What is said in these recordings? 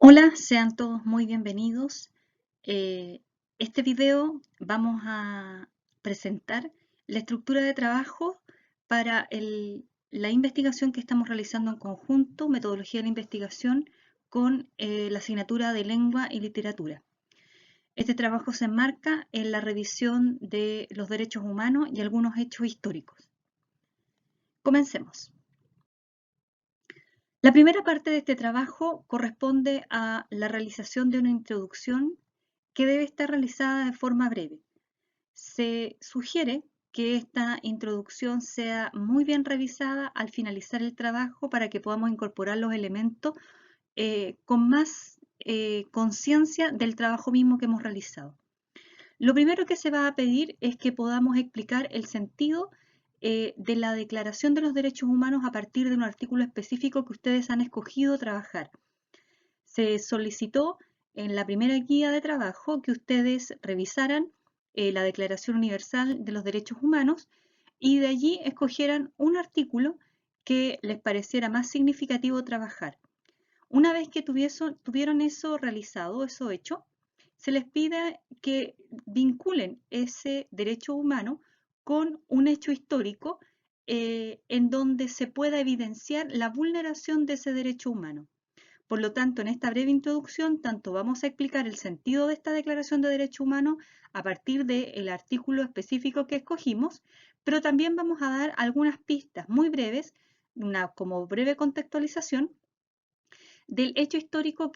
Hola, sean todos muy bienvenidos. Este video vamos a presentar la estructura de trabajo para la investigación que estamos realizando en conjunto, metodología de la investigación, con la asignatura de lengua y literatura. Este trabajo se enmarca en la revisión de los derechos humanos y algunos hechos históricos. Comencemos. La primera parte de este trabajo corresponde a la realización de una introducción que debe estar realizada de forma breve. Se sugiere que esta introducción sea muy bien revisada al finalizar el trabajo para que podamos incorporar los elementos con más conciencia del trabajo mismo que hemos realizado. Lo primero que se va a pedir es que podamos explicar el sentido de la Declaración de los Derechos Humanos a partir de un artículo específico que ustedes han escogido trabajar. Se solicitó en la primera guía de trabajo que ustedes revisaran la Declaración Universal de los Derechos Humanos y de allí escogieran un artículo que les pareciera más significativo trabajar. Una vez que tuvieron eso realizado, eso hecho, se les pide que vinculen ese derecho humano con un hecho histórico en donde se pueda evidenciar la vulneración de ese derecho humano. Por lo tanto, en esta breve introducción, tanto vamos a explicar el sentido de esta Declaración de Derechos Humanos a partir del artículo específico que escogimos, pero también vamos a dar algunas pistas muy breves, como breve contextualización del hecho histórico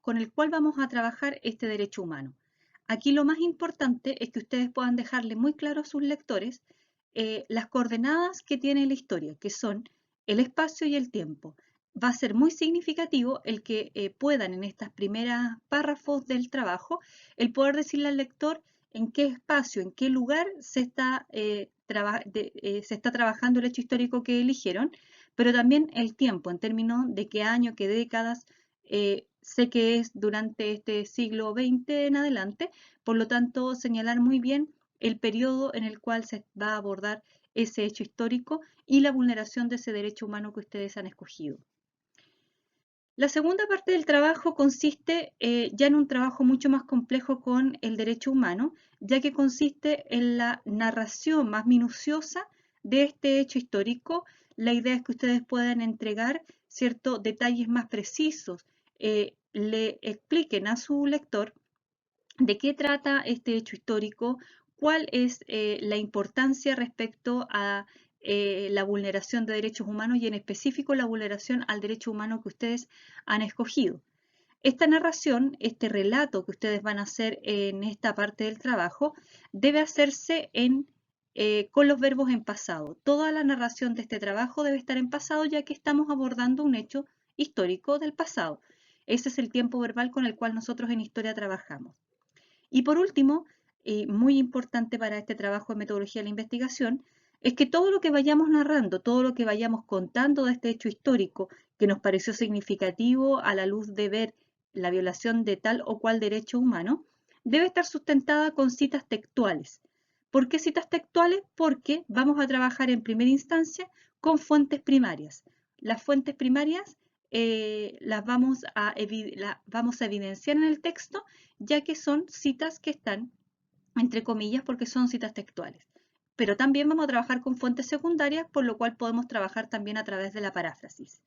con el cual vamos a trabajar este derecho humano. Aquí lo más importante es que ustedes puedan dejarle muy claro a sus lectores las coordenadas que tiene la historia, que son el espacio y el tiempo. Va a ser muy significativo el que puedan en estas primeras párrafos del trabajo, el poder decirle al lector en qué espacio, en qué lugar se está trabajando el hecho histórico que eligieron, pero también el tiempo, en términos de qué año, qué décadas, sé que es durante este siglo XX en adelante, por lo tanto señalar muy bien el periodo en el cual se va a abordar ese hecho histórico y la vulneración de ese derecho humano que ustedes han escogido. La segunda parte del trabajo consiste ya en un trabajo mucho más complejo con el derecho humano, ya que consiste en la narración más minuciosa de este hecho histórico. La idea es que ustedes puedan entregar ciertos detalles más precisos, le expliquen a su lector de qué trata este hecho histórico, cuál es la importancia respecto a la vulneración de derechos humanos y en específico la vulneración al derecho humano que ustedes han escogido. Esta narración, este relato que ustedes van a hacer en esta parte del trabajo, debe hacerse con los verbos en pasado. Toda la narración de este trabajo debe estar en pasado ya que estamos abordando un hecho histórico del pasado. Ese es el tiempo verbal con el cual nosotros en historia trabajamos. Y por último, muy importante para este trabajo de metodología de la investigación, es que todo lo que vayamos narrando, todo lo que vayamos contando de este hecho histórico que nos pareció significativo a la luz de ver la violación de tal o cual derecho humano, debe estar sustentada con citas textuales. ¿Por qué citas textuales? Porque vamos a trabajar en primera instancia con fuentes primarias. Las fuentes primarias las vamos a evidenciar en el texto ya que son citas que están entre comillas porque son citas textuales. Pero también vamos a trabajar con fuentes secundarias, por lo cual podemos trabajar también a través de la paráfrasis.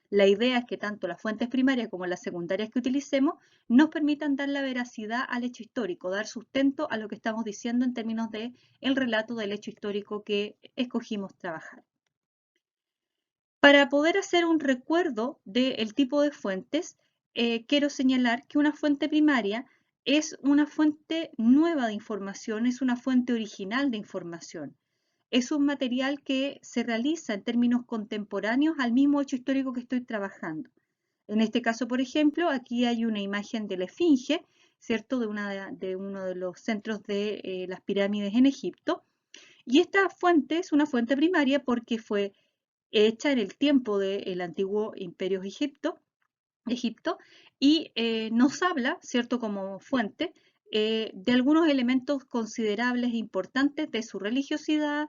La idea es que tanto las fuentes primarias como las secundarias que utilicemos nos permitan dar la veracidad al hecho histórico, dar sustento a lo que estamos diciendo en términos de el relato del hecho histórico que escogimos trabajar. Para poder hacer un recuerdo del tipo de fuentes, quiero señalar que una fuente primaria es una fuente nueva de información, es una fuente original de información. Es un material que se realiza en términos contemporáneos al mismo hecho histórico que estoy trabajando. En este caso, por ejemplo, aquí hay una imagen de la Esfinge, ¿cierto? De uno de los centros de las pirámides en Egipto. Y esta fuente es una fuente primaria porque fue hecha en el tiempo del antiguo Imperio Egipto y nos habla, ¿cierto?, como fuente, de algunos elementos considerables e importantes de su religiosidad,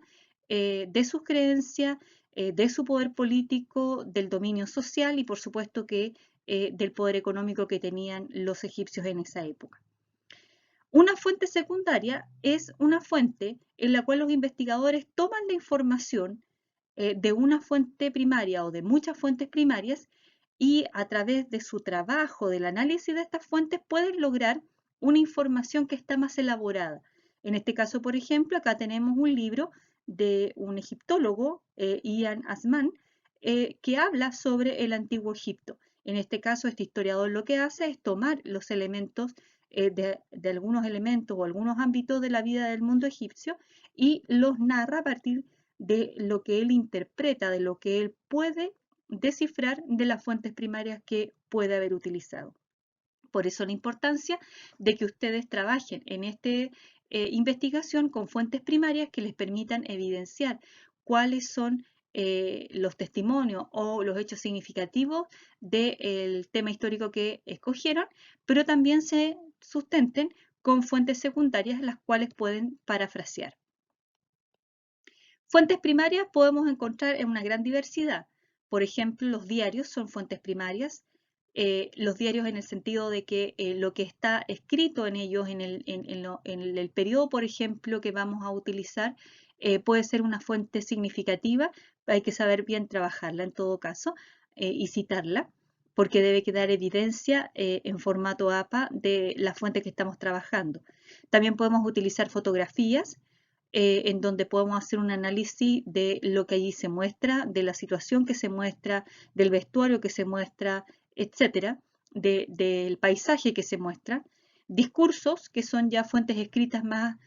de sus creencias, de su poder político, del dominio social y por supuesto que del poder económico que tenían los egipcios en esa época. Una fuente secundaria es una fuente en la cual los investigadores toman la información de una fuente primaria o de muchas fuentes primarias y a través de su trabajo, del análisis de estas fuentes, pueden lograr una información que está más elaborada. En este caso, por ejemplo, acá tenemos un libro de un egiptólogo, Ian Asman, que habla sobre el antiguo Egipto. En este caso, este historiador lo que hace es tomar los elementos de algunos elementos o algunos ámbitos de la vida del mundo egipcio y los narra a partir de lo que él interpreta, de lo que él puede descifrar de las fuentes primarias que puede haber utilizado. Por eso la importancia de que ustedes trabajen en esta investigación con fuentes primarias que les permitan evidenciar cuáles son los testimonios o los hechos significativos del tema histórico que escogieron, pero también se sustenten con fuentes secundarias las cuales pueden parafrasear. Fuentes primarias podemos encontrar en una gran diversidad. Por ejemplo, los diarios son fuentes primarias. Los diarios en el sentido de que lo que está escrito en ellos en el periodo, por ejemplo, que vamos a utilizar, puede ser una fuente significativa. Hay que saber bien trabajarla en todo caso y citarla, porque debe quedar evidencia en formato APA de la fuente que estamos trabajando. También podemos utilizar fotografías en donde podemos hacer un análisis de lo que allí se muestra, de la situación que se muestra, del vestuario que se muestra, etcétera, del paisaje que se muestra. Discursos, que son ya fuentes escritas más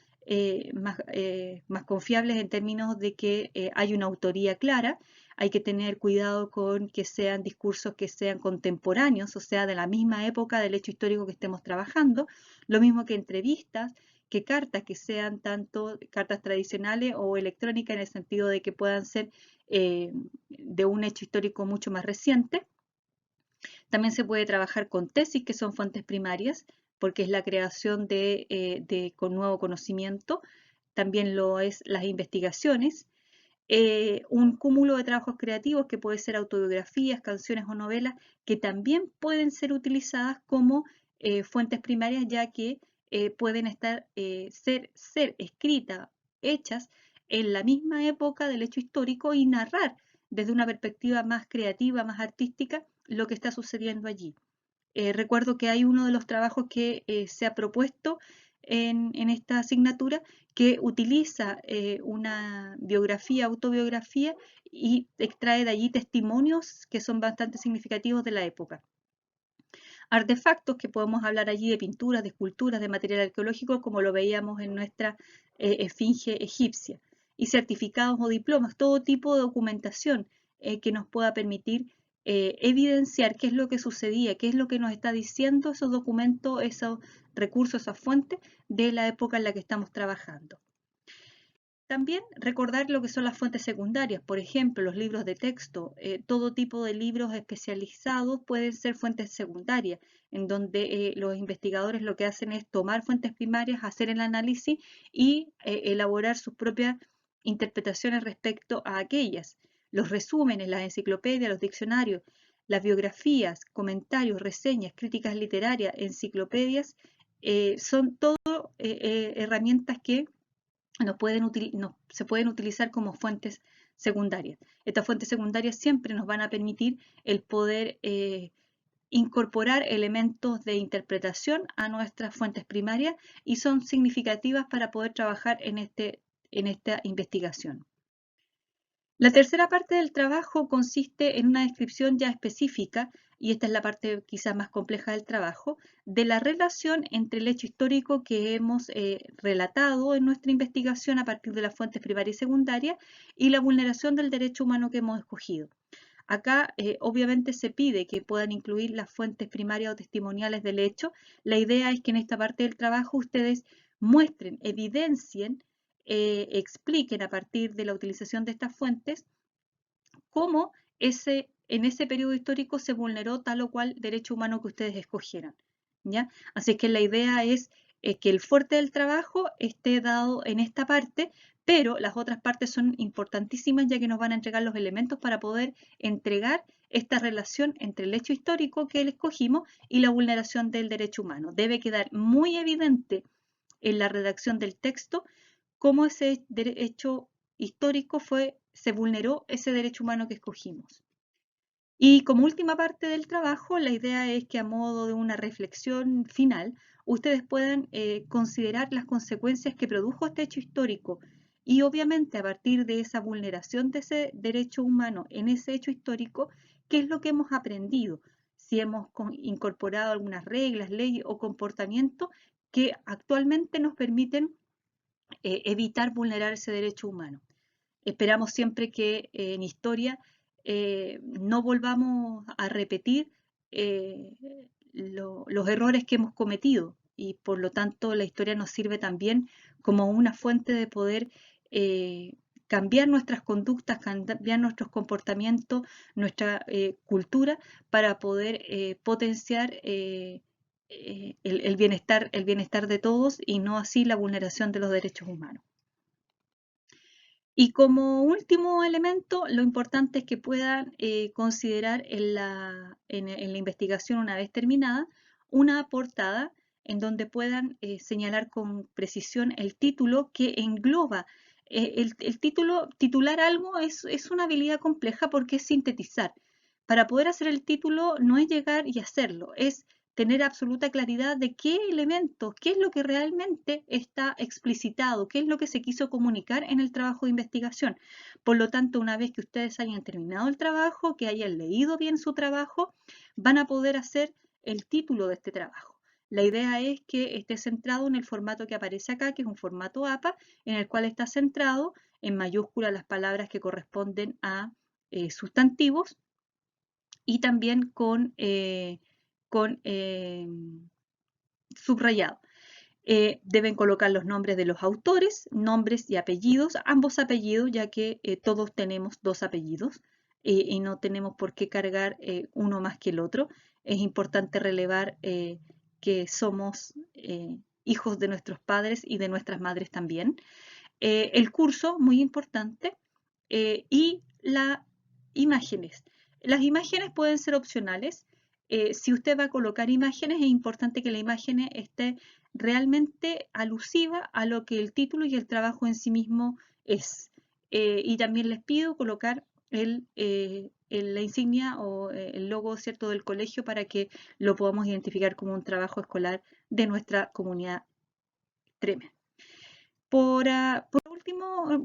confiables en términos de que hay una autoría clara. Hay que tener cuidado con que sean discursos que sean contemporáneos, o sea, de la misma época del hecho histórico que estemos trabajando. Lo mismo que entrevistas, que cartas que sean tanto cartas tradicionales o electrónicas en el sentido de que puedan ser de un hecho histórico mucho más reciente. También se puede trabajar con tesis, que son fuentes primarias, porque es la creación con nuevo conocimiento. También lo es las investigaciones. Un cúmulo de trabajos creativos que puede ser autobiografías, canciones o novelas, que también pueden ser utilizadas como fuentes primarias, ya que pueden ser escritas, hechas en la misma época del hecho histórico y narrar desde una perspectiva más creativa, más artística, lo que está sucediendo allí. Recuerdo que hay uno de los trabajos que se ha propuesto en esta asignatura que utiliza una biografía, autobiografía y extrae de allí testimonios que son bastante significativos de la época. Artefactos que podemos hablar allí de pinturas, de esculturas, de material arqueológico, como lo veíamos en nuestra esfinge egipcia. Y certificados o diplomas, todo tipo de documentación que nos pueda permitir evidenciar qué es lo que sucedía, qué es lo que nos está diciendo esos documentos, esos recursos, esas fuentes de la época en la que estamos trabajando. También recordar lo que son las fuentes secundarias, por ejemplo, los libros de texto, todo tipo de libros especializados pueden ser fuentes secundarias, en donde los investigadores lo que hacen es tomar fuentes primarias, hacer el análisis y elaborar sus propias interpretaciones respecto a aquellas. Los resúmenes, las enciclopedias, los diccionarios, las biografías, comentarios, reseñas, críticas literarias, enciclopedias, son todo herramientas que se pueden utilizar como fuentes secundarias. Estas fuentes secundarias siempre nos van a permitir el poder incorporar elementos de interpretación a nuestras fuentes primarias y son significativas para poder trabajar en esta investigación. La tercera parte del trabajo consiste en una descripción ya específica, y esta es la parte quizás más compleja del trabajo, de la relación entre el hecho histórico que hemos relatado en nuestra investigación a partir de las fuentes primarias y secundarias y la vulneración del derecho humano que hemos escogido. Acá obviamente se pide que puedan incluir las fuentes primarias o testimoniales del hecho. La idea es que en esta parte del trabajo ustedes muestren, evidencien, expliquen a partir de la utilización de estas fuentes cómo en ese periodo histórico se vulneró tal o cual derecho humano que ustedes escogieran, ¿ya? Así que la idea es que el fuerte del trabajo esté dado en esta parte, pero las otras partes son importantísimas ya que nos van a entregar los elementos para poder entregar esta relación entre el hecho histórico que escogimos y la vulneración del derecho humano. Debe quedar muy evidente en la redacción del texto cómo ese hecho histórico se vulneró ese derecho humano que escogimos. Y como última parte del trabajo, la idea es que a modo de una reflexión final, ustedes puedan considerar las consecuencias que produjo este hecho histórico y obviamente a partir de esa vulneración de ese derecho humano en ese hecho histórico, ¿qué es lo que hemos aprendido? Si hemos incorporado algunas reglas, leyes o comportamientos que actualmente nos permiten evitar vulnerar ese derecho humano. Esperamos siempre que en historia no volvamos a repetir eh, los errores que hemos cometido y por lo tanto la historia nos sirve también como una fuente de poder cambiar nuestras conductas, cambiar nuestros comportamientos, nuestra cultura para poder potenciar el bienestar de todos y no así la vulneración de los derechos humanos. Y como último elemento, lo importante es que puedan considerar en la investigación una vez terminada una portada en donde puedan señalar con precisión el título que engloba. El titular algo es una habilidad compleja porque es sintetizar. Para poder hacer el título no es llegar y hacerlo, es tener absoluta claridad de qué elementos, qué es lo que realmente está explicitado, qué es lo que se quiso comunicar en el trabajo de investigación. Por lo tanto, una vez que ustedes hayan terminado el trabajo, que hayan leído bien su trabajo, van a poder hacer el título de este trabajo. La idea es que esté centrado en el formato que aparece acá, que es un formato APA, en el cual está centrado en mayúsculas las palabras que corresponden a sustantivos y también con subrayado. Deben colocar los nombres de los autores, nombres y apellidos, ambos apellidos, ya que todos tenemos dos apellidos y no tenemos por qué cargar uno más que el otro. Es importante relevar que somos hijos de nuestros padres y de nuestras madres también. El curso, muy importante, y las imágenes. Las imágenes pueden ser opcionales. Si usted va a colocar imágenes, es importante que la imagen esté realmente alusiva a lo que el título y el trabajo en sí mismo es. Y también les pido colocar la insignia o el logo, ¿cierto?, del colegio para que lo podamos identificar como un trabajo escolar de nuestra comunidad tremenda. Por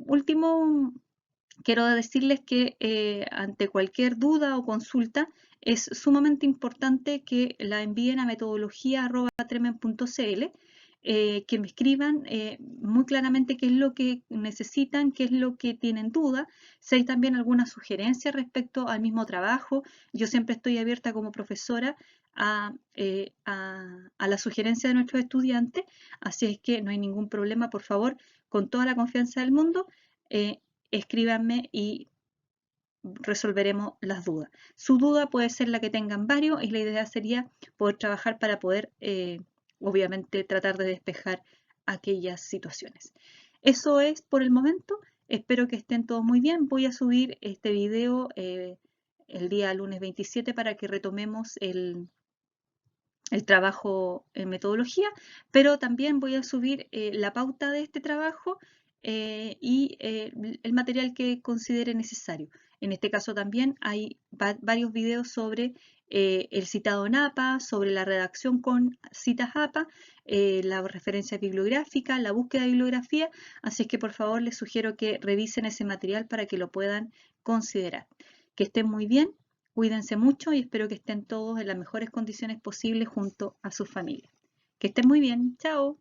último, quiero decirles que ante cualquier duda o consulta es sumamente importante que la envíen a metodología@tremen.cl, que me escriban muy claramente qué es lo que necesitan, qué es lo que tienen duda, si hay también alguna sugerencia respecto al mismo trabajo. Yo siempre estoy abierta como profesora a la sugerencia de nuestros estudiantes, así es que no hay ningún problema, por favor, con toda la confianza del mundo, escríbanme y resolveremos las dudas. Su duda puede ser la que tengan varios y la idea sería poder trabajar para poder, obviamente, tratar de despejar aquellas situaciones. Eso es por el momento. Espero que estén todos muy bien. Voy a subir este video el día lunes 27 para que retomemos el trabajo en metodología, pero también voy a subir la pauta de este trabajo y el material que considere necesario. En este caso también hay varios videos sobre el citado en APA, sobre la redacción con citas APA, la referencia bibliográfica, la búsqueda de bibliografía, así es que por favor les sugiero que revisen ese material para que lo puedan considerar. Que estén muy bien. Cuídense mucho y espero que estén todos en las mejores condiciones posibles junto a sus familias. Que estén muy bien. Chao.